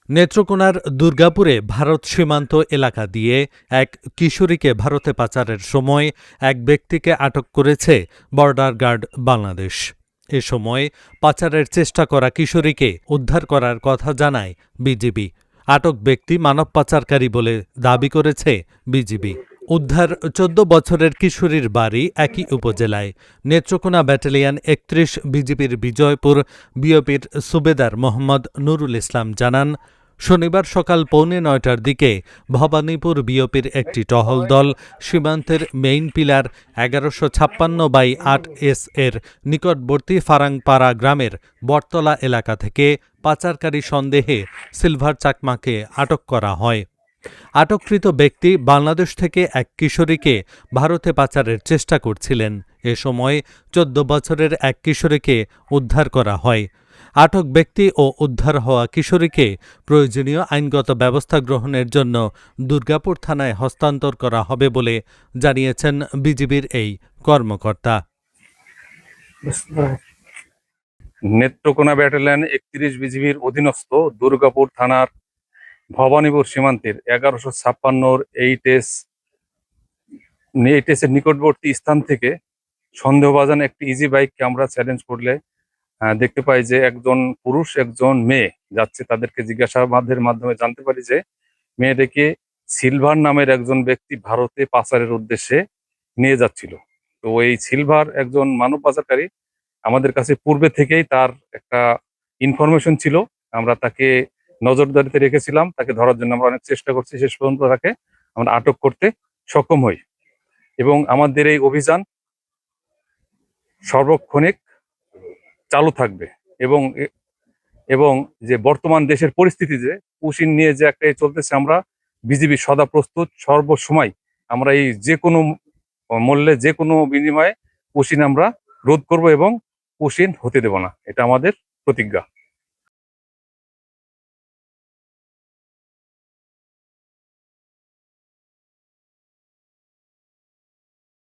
নেত্রকোনার দুর্গাপুরে ভারত সীমান্ত এলাকা দিয়ে এক কিশোরীকে ভারতে পাচারের সময় এক ব্যক্তিকে আটক করেছে বর্ডার গার্ড বাংলাদেশ। এ সময় পাচারের চেষ্টা করা কিশোরীকে উদ্ধার করার কথা জানায় বিজিবি। আটক ব্যক্তি মানব পাচারকারী বলে দাবি করেছে বিজিবি। উদ্ধার ১৪ বছরের কিশোরীর বাড়ি একই উপজেলায়। নেত্রকোনা ব্যাটালিয়ন ৩১ বিজিবির বিজয়পুর বিওপির সুবেদার মোহাম্মদ নুরুল ইসলাম জানান, শনিবার সকাল 8:45টার দিকে ভবানীপুর বিওপির একটি টহল দল সীমান্তের মেইন পিলার ১১৫৬/৮ এর নিকটবর্তী ফারাংপাড়া গ্রামের বটতলা এলাকা থেকে পাচারকারী সন্দেহে সিলভার চাকমাকে আটক করা হয়। আটককৃত ব্যক্তি বাংলাদেশ থেকে এক কিশোরীকে ভারতে পাচারের চেষ্টা করছিলেন। এ সময় ১৪ বছরের এক কিশোরীকে উদ্ধার করা হয়। আটক ব্যক্তি ও উদ্ধার হওয়া কিশোরীকে প্রয়োজনীয় আইনগত ব্যবস্থা গ্রহণের জন্য দুর্গাপুর থানায় হস্তান্তর করা হবে বলে জানিয়েছেন বিজিবির এই কর্মকর্তা। নেত্রকোনা ব্যাটালিয়ন ৩১ বিজিবির অধীনস্থ দুর্গাপুর থানার ভবানীপুর সীমান্তের ১১৫৬ এইট এর নিকটবর্তী স্থান থেকে সন্দেহভাজন একটি ইজি বাইককে আমরা চ্যালেঞ্জ করলে দেখতে পাই যে একজন পুরুষ একজন মেয়ে যাচ্ছে। তাদেরকে জিজ্ঞাসাবাদের মাধ্যমে জানতে পারি যে মেয়েটিকে সিলভার নামের একজন ব্যক্তি ভারতে পাচারের উদ্দেশ্যে নিয়ে যাচ্ছিল। তো এই সিলভার একজন মানব পাচারকারী, আমাদের কাছে পূর্বে থেকেই তার একটা ইনফরমেশন ছিল। আমরা তাকে নজরদারিতে রেখেছিলাম, তাকে ধরার জন্য আমরা অনেক চেষ্টা করছি। শেষ পর্যন্ত তাকে আমরা আটক করতে সক্ষম হই এবং আমাদের এই অভিযান সর্বক্ষণিক চালু থাকবে। এবং যে বর্তমান দেশের পরিস্থিতি যে পুশিন নিয়ে যে একটা চলতেছে, আমরা বিজিবি সদা প্রস্তুত। সর্বসময় আমরা এই যে কোনো মূল্যে যে কোনো বিনিময়ে পুশিন আমরা রোধ করব এবং পুশিন হতে দেব না, এটা আমাদের প্রতিজ্ঞা।